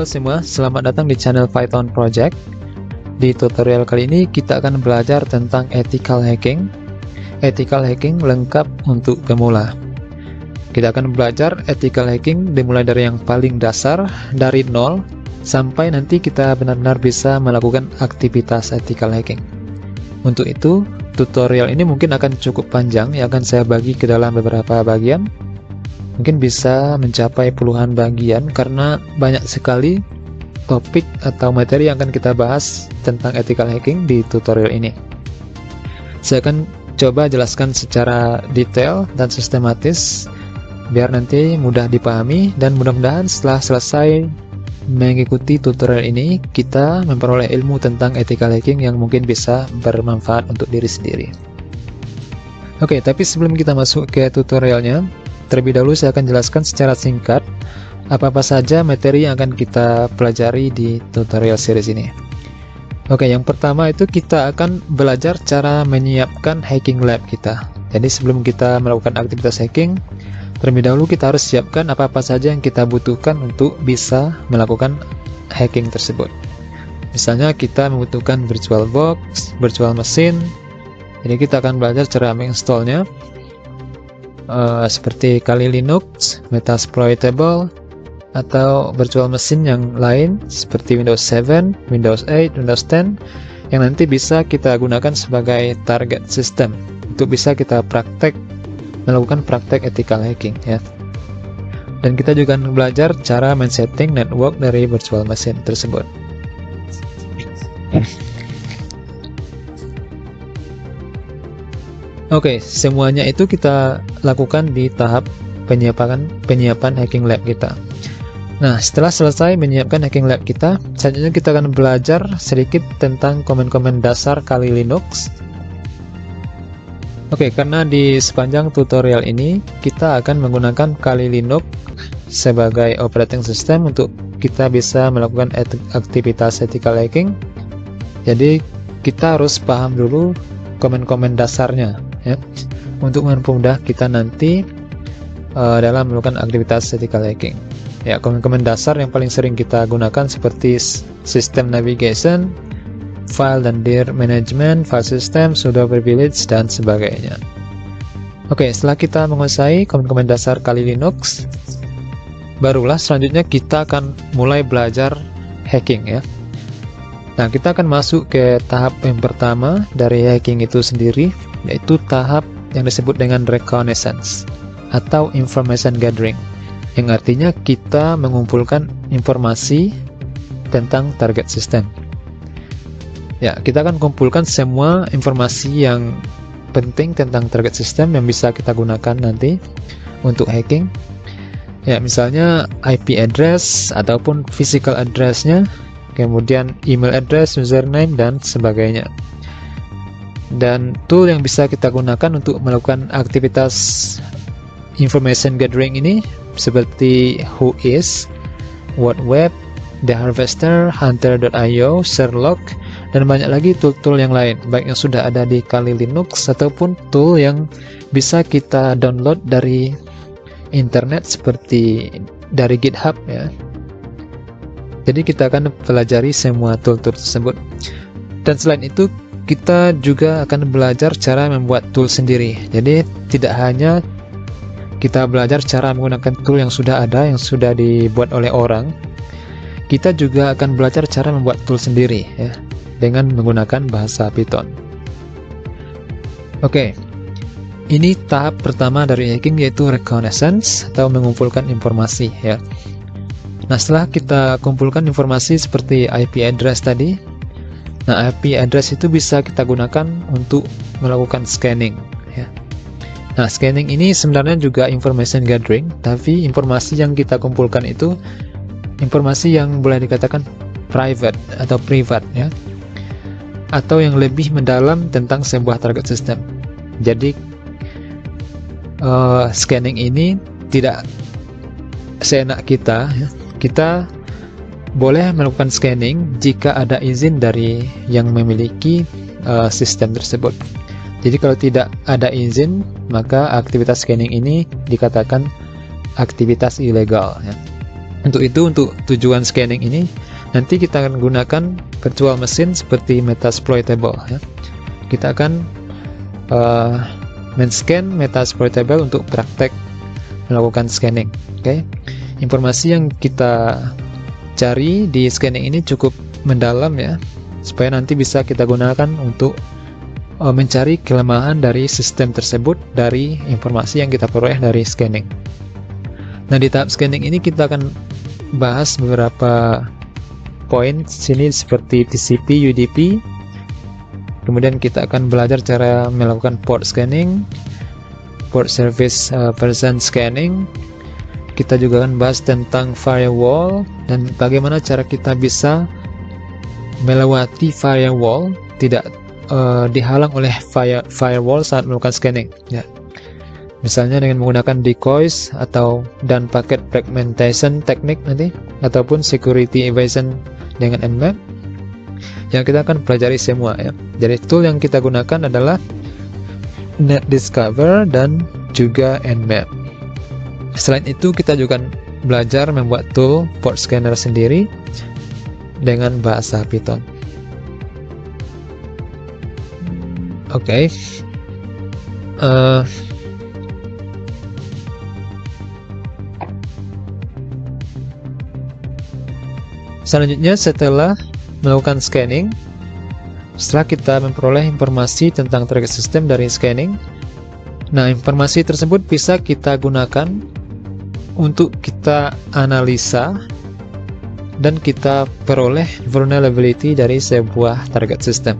Halo semua, selamat datang di channel Python Project. Di tutorial kali ini kita akan belajar tentang ethical hacking. Ethical hacking lengkap untuk pemula. Kita akan belajar ethical hacking dimulai dari yang paling dasar, dari nol, sampai nanti kita benar-benar bisa melakukan aktivitas ethical hacking. Untuk itu, tutorial ini mungkin akan cukup panjang, yang akan saya bagi ke dalam beberapa bagian. Mungkin bisa mencapai puluhan bagian karena banyak sekali topik atau materi yang akan kita bahas tentang ethical hacking di tutorial ini. Saya akan coba jelaskan secara detail dan sistematis biar nanti mudah dipahami, dan mudah-mudahan setelah selesai mengikuti tutorial ini kita memperoleh ilmu tentang ethical hacking yang mungkin bisa bermanfaat untuk diri sendiri. Oke, tapi sebelum kita masuk ke tutorialnya, terlebih dahulu saya akan jelaskan secara singkat apa-apa saja materi yang akan kita pelajari di tutorial series ini. Oke, yang pertama itu kita akan belajar cara menyiapkan hacking lab kita. Jadi sebelum kita melakukan aktivitas hacking, terlebih dahulu kita harus siapkan apa-apa saja yang kita butuhkan untuk bisa melakukan hacking tersebut. Misalnya kita membutuhkan VirtualBox, virtual machine. Jadi kita akan belajar cara menginstallnya. Seperti Kali Linux, Metasploitable, atau virtual machine yang lain seperti Windows 7, Windows 8, Windows 10 yang nanti bisa kita gunakan sebagai target system untuk bisa kita melakukan praktek ethical hacking ya. Dan kita juga akan belajar cara men-setting network dari virtual machine tersebut. Oke, semuanya itu kita lakukan di tahap penyiapan hacking lab kita. Nah, setelah selesai menyiapkan hacking lab kita, selanjutnya kita akan belajar sedikit tentang komen-komen dasar Kali Linux. Oke, karena di sepanjang tutorial ini kita akan menggunakan Kali Linux sebagai operating system untuk kita bisa melakukan aktivitas ethical hacking. Jadi kita harus paham dulu komen-komen dasarnya ya, untuk mempermudah kita nanti dalam melakukan aktivitas ethical hacking. Ya, komen-komen dasar yang paling sering kita gunakan seperti system navigation, file dan dir management, file system, sudo privilege, dan sebagainya. Oke, setelah kita menguasai komen-komen dasar Kali Linux, barulah selanjutnya kita akan mulai belajar hacking ya. Nah, kita akan masuk ke tahap yang pertama dari hacking itu sendiri, yaitu tahap yang disebut dengan reconnaissance atau information gathering, yang artinya kita mengumpulkan informasi tentang target system. Ya, kita akan kumpulkan semua informasi yang penting tentang target system yang bisa kita gunakan nanti untuk hacking. Ya, misalnya IP address ataupun physical address-nya, kemudian email address, username, dan sebagainya. Dan tool yang bisa kita gunakan untuk melakukan aktivitas information gathering ini seperti Whois, WhatWeb, The Harvester, Hunter.io, Sherlock, dan banyak lagi tool-tool yang lain, baik yang sudah ada di Kali Linux ataupun tool yang bisa kita download dari internet seperti dari GitHub ya. Jadi kita akan pelajari semua tool-tool tersebut. Dan selain itu, kita juga akan belajar cara membuat tool sendiri. Jadi tidak hanya kita belajar cara menggunakan tool yang sudah ada, yang sudah dibuat oleh orang, kita juga akan belajar cara membuat tool sendiri ya, dengan menggunakan bahasa Python. Oke, ini tahap pertama dari hacking, yaitu reconnaissance atau mengumpulkan informasi ya. Nah, setelah kita kumpulkan informasi seperti IP address tadi, nah IP address itu bisa kita gunakan untuk melakukan scanning ya. Nah, scanning ini sebenarnya juga information gathering, tapi informasi yang kita kumpulkan itu informasi yang boleh dikatakan private atau privat ya, atau yang lebih mendalam tentang sebuah target system. Jadi scanning ini tidak seenak kita ya. Kita boleh melakukan scanning jika ada izin dari yang memiliki sistem tersebut. Jadi kalau tidak ada izin, maka aktivitas scanning ini dikatakan aktivitas ilegal ya. Untuk itu, untuk tujuan scanning ini, nanti kita akan gunakan virtual machine seperti Metasploitable ya. Kita akan men-scan Metasploitable untuk praktek melakukan scanning. Oke. Informasi yang kita cari di scanning ini cukup mendalam ya, supaya nanti bisa kita gunakan untuk mencari kelemahan dari sistem tersebut dari informasi yang kita peroleh dari scanning. Nah, di tahap scanning ini kita akan bahas beberapa poin sini seperti TCP, UDP. Kemudian kita akan belajar cara melakukan port scanning, port service version scanning. Kita juga akan bahas tentang firewall dan bagaimana cara kita bisa melewati firewall, tidak dihalang oleh firewall saat melakukan scanning ya. Misalnya dengan menggunakan decoys dan packet fragmentation teknik nanti, ataupun security evasion dengan Nmap. Yang kita akan pelajari semua ya. Jadi tool yang kita gunakan adalah NetDiscover dan juga Nmap. Selain itu kita juga belajar membuat tool port scanner sendiri dengan bahasa Python. Oke. Selanjutnya, setelah melakukan scanning, setelah kita memperoleh informasi tentang target system dari scanning, nah informasi tersebut bisa kita gunakan untuk kita analisa dan kita peroleh vulnerability dari sebuah target system.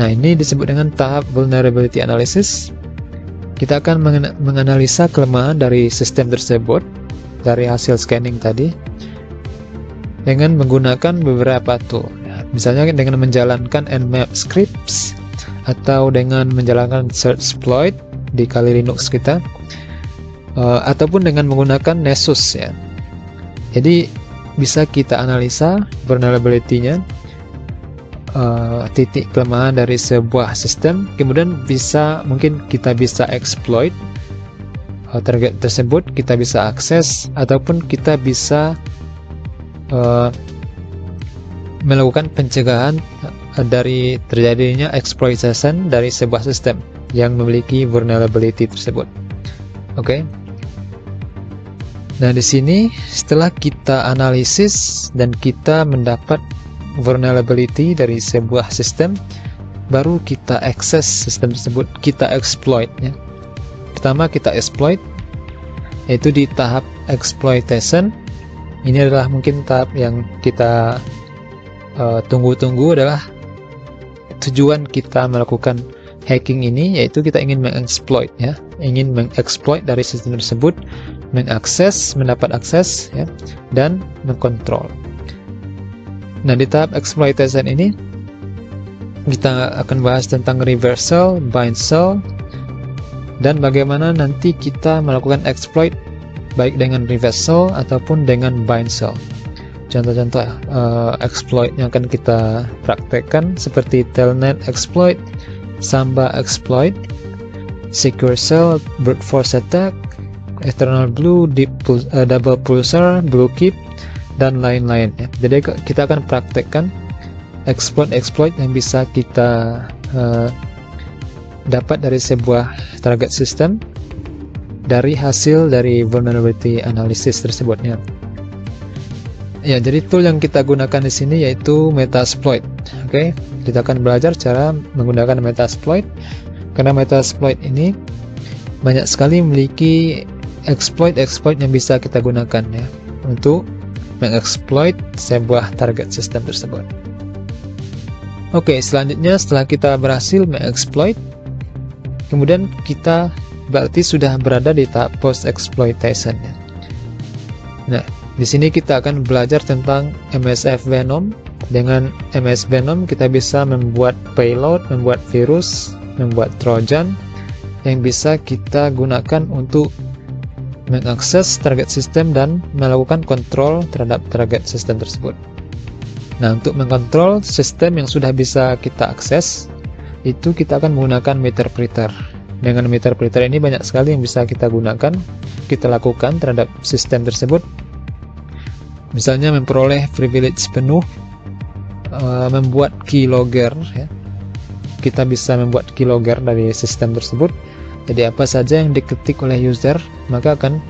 Nah, ini disebut dengan tahap vulnerability analysis. Kita akan menganalisa kelemahan dari sistem tersebut dari hasil scanning tadi dengan menggunakan beberapa tool. Misalnya dengan menjalankan Nmap scripts atau dengan menjalankan search exploit di Kali Linux kita, ataupun dengan menggunakan Nessus ya. Jadi bisa kita analisa vulnerability-nya, titik kelemahan dari sebuah sistem, kemudian mungkin kita bisa exploit target tersebut, kita bisa akses, ataupun kita bisa melakukan pencegahan dari terjadinya exploitation dari sebuah sistem yang memiliki vulnerability tersebut. Oke. Nah, di sini setelah kita analisis dan kita mendapat vulnerability dari sebuah sistem, baru kita akses sistem tersebut, kita exploit ya. Pertama kita exploit, yaitu di tahap exploitation. Ini adalah mungkin tahap yang kita tunggu-tunggu, adalah tujuan kita melakukan hacking ini, yaitu kita ingin mengexploit ya, ingin mengexploit dari sistem tersebut, mengakses, mendapat akses ya, dan mengkontrol. Nah, di tahap exploitation ini kita akan bahas tentang reversal, bindsel, dan bagaimana nanti kita melakukan exploit baik dengan reversal ataupun dengan bindsel. Contoh-contoh exploit yang akan kita praktekkan seperti telnet exploit, samba exploit, secure cell, brute force attack, eternal blue, double pulsar, blue keep, dan lain-lain ya. Jadi kita akan praktekkan exploit yang bisa kita dapat dari sebuah target system dari hasil dari vulnerability analysis tersebutnya. Ya, jadi tool yang kita gunakan di sini yaitu Metasploit. Oke, kita akan belajar cara menggunakan Metasploit, karena Metasploit ini banyak sekali memiliki exploit yang bisa kita gunakan ya untuk mengeksploit sebuah target system tersebut. Oke, selanjutnya setelah kita berhasil mengeksploit, kemudian kita berarti sudah berada di tahap post exploitation ya. Nah, di sini kita akan belajar tentang MSF Venom. Dengan MS Venom kita bisa membuat payload, membuat virus, membuat trojan yang bisa kita gunakan untuk mengakses target system dan melakukan kontrol terhadap target system tersebut. Nah, untuk mengkontrol sistem yang sudah bisa kita akses, itu kita akan menggunakan meterpreter. Dengan meterpreter ini banyak sekali yang bisa kita gunakan, kita lakukan terhadap sistem tersebut. misalnya memperoleh privilege penuh, membuat keylogger ya. Kita bisa membuat keylogger dari sistem tersebut. Jadi apa saja yang diketik oleh user maka akan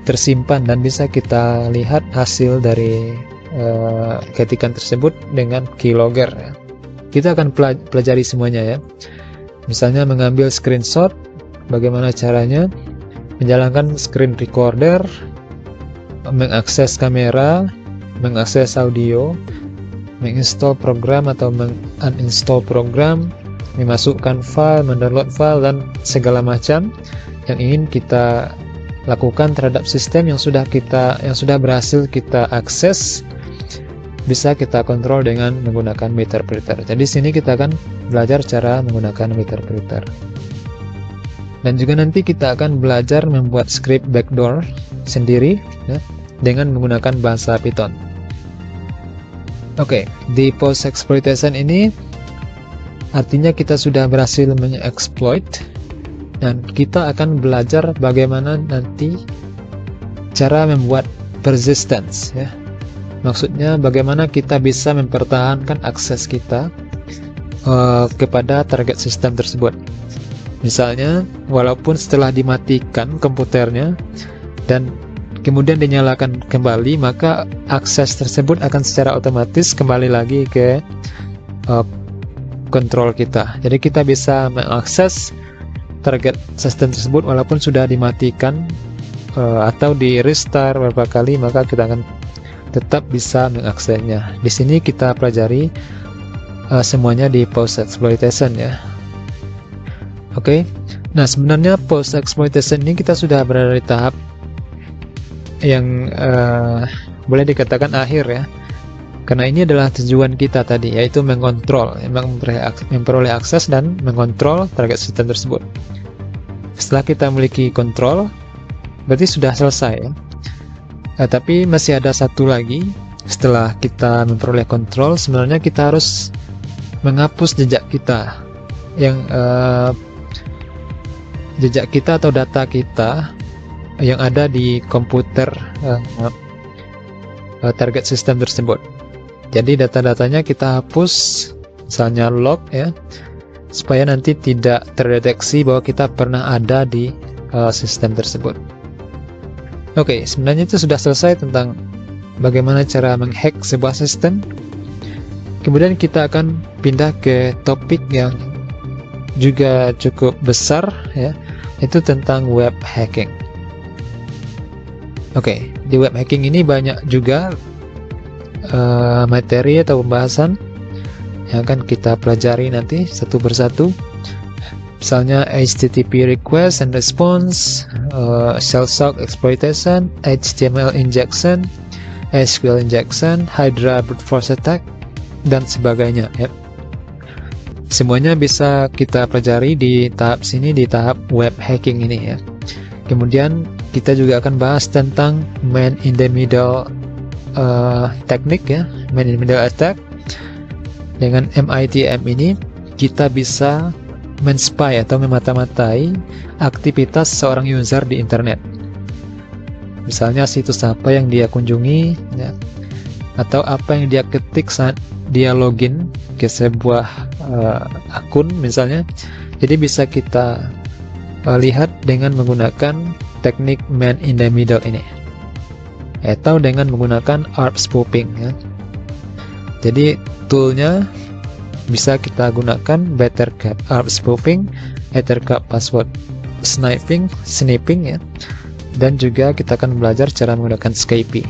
tersimpan dan bisa kita lihat hasil dari ketikan tersebut dengan keylogger ya. Kita akan pelajari semuanya ya. Misalnya mengambil screenshot, bagaimana caranya, menjalankan screen recorder, mengakses kamera, mengakses audio, menginstall program atau menguninstall program, memasukkan file, mendownload file, dan segala macam yang ingin kita lakukan terhadap sistem yang sudah berhasil kita akses, bisa kita kontrol dengan menggunakan Meterpreter. Jadi sini kita akan belajar cara menggunakan Meterpreter. Dan juga nanti kita akan belajar membuat script backdoor sendiri ya, dengan menggunakan bahasa Python. Oke, di post exploitation ini artinya kita sudah berhasil mengeksploit dan kita akan belajar bagaimana nanti cara membuat persistence ya. Maksudnya bagaimana kita bisa mempertahankan akses kita kepada target sistem tersebut. Misalnya, walaupun setelah dimatikan komputernya dan kemudian dinyalakan kembali, maka akses tersebut akan secara otomatis kembali lagi ke kontrol kita. Jadi kita bisa mengakses target sistem tersebut walaupun sudah dimatikan atau di restart beberapa kali, maka kita akan tetap bisa mengaksesnya. Di sini kita pelajari semuanya di post exploitation ya. Oke. Nah, sebenarnya post exploitation ini kita sudah berada di tahap yang boleh dikatakan akhir ya, karena ini adalah tujuan kita tadi, yaitu mengontrol, memperoleh akses dan mengontrol target sistem tersebut. Setelah kita memiliki kontrol, berarti sudah selesai ya. Tapi masih ada satu lagi. Setelah kita memperoleh kontrol, sebenarnya kita harus menghapus jejak kita yang jejak kita atau data kita yang ada di komputer target sistem tersebut. Jadi data-datanya kita hapus, misalnya log ya, supaya nanti tidak terdeteksi bahwa kita pernah ada di sistem tersebut. Oke, sebenarnya itu sudah selesai tentang bagaimana cara menghack sebuah sistem. Kemudian kita akan pindah ke topik yang juga cukup besar ya, itu tentang web hacking. Oke, di web hacking ini banyak juga materi atau pembahasan yang akan kita pelajari nanti satu persatu. Misalnya HTTP request and response, shell shock exploitation, HTML injection, SQL injection, Hydra brute force attack, dan sebagainya ya. Semuanya bisa kita pelajari di tahap sini, di tahap web hacking ini ya. Kemudian kita juga akan bahas tentang man in the middle teknik ya, man in the middle attack. Dengan MITM ini kita bisa men-spy atau memata-matai aktivitas seorang user di internet. Misalnya situs apa yang dia kunjungi ya, atau apa yang dia ketik saat dia login ke sebuah akun misalnya. Jadi bisa kita lihat dengan menggunakan teknik man in the middle ini, atau dengan menggunakan ARP spoofing ya. Jadi toolnya bisa kita gunakan Bettercat ARP spoofing, Ethercap password sniffing ya, dan juga kita akan belajar cara menggunakan SCPy.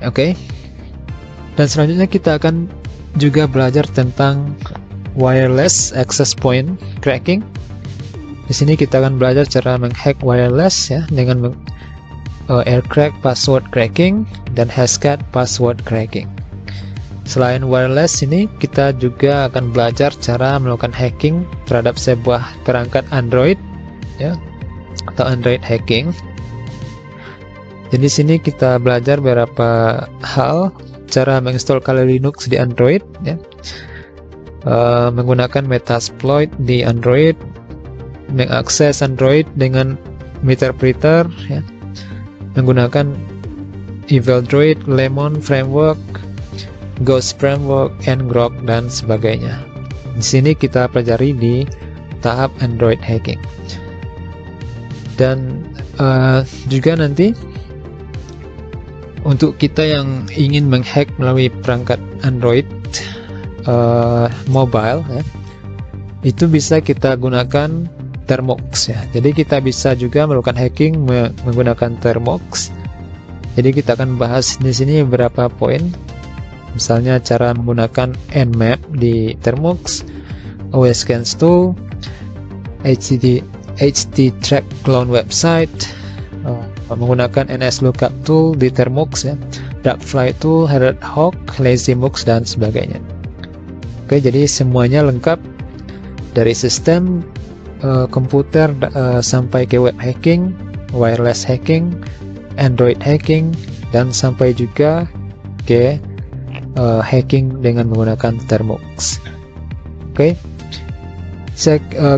Oke. Dan selanjutnya kita akan juga belajar tentang wireless access point cracking. Di sini kita akan belajar cara menghack wireless ya, dengan aircrack password cracking dan hashcat password cracking. Selain wireless ini, kita juga akan belajar cara melakukan hacking terhadap sebuah perangkat Android ya, atau Android hacking. Jadi sini kita belajar beberapa hal, cara menginstal Kali Linux di Android ya, menggunakan Metasploit di Android, mengakses Android dengan Meterpreter ya, menggunakan Evil Droid, Lemon Framework, Ghost Framework, Ngrok, dan sebagainya. Di sini kita pelajari di tahap Android hacking. Dan juga nanti untuk kita yang ingin menghack melalui perangkat Android mobile ya, itu bisa kita gunakan Termux ya. Jadi kita bisa juga melakukan hacking menggunakan Termux. Jadi kita akan bahas di sini beberapa poin. Misalnya cara menggunakan Nmap di Termux, OSScans tool, HTTrack clone website, menggunakan NSLookup tool di Termux ya, Darkfly tool, Hawk, LazyMux, dan sebagainya. Oke, jadi semuanya lengkap dari sistem komputer sampai ke web hacking, wireless hacking, Android hacking, dan sampai juga ke hacking dengan menggunakan Termux. Oke,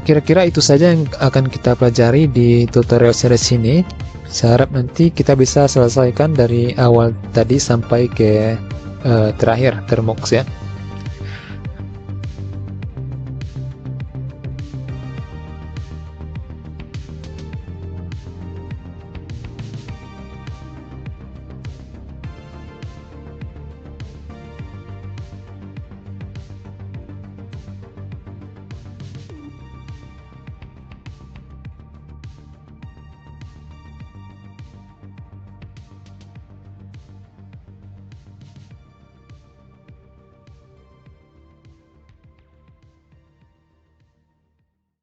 kira-kira itu saja yang akan kita pelajari di tutorial series ini. Saya harap nanti kita bisa selesaikan dari awal tadi sampai ke terakhir Termux ya.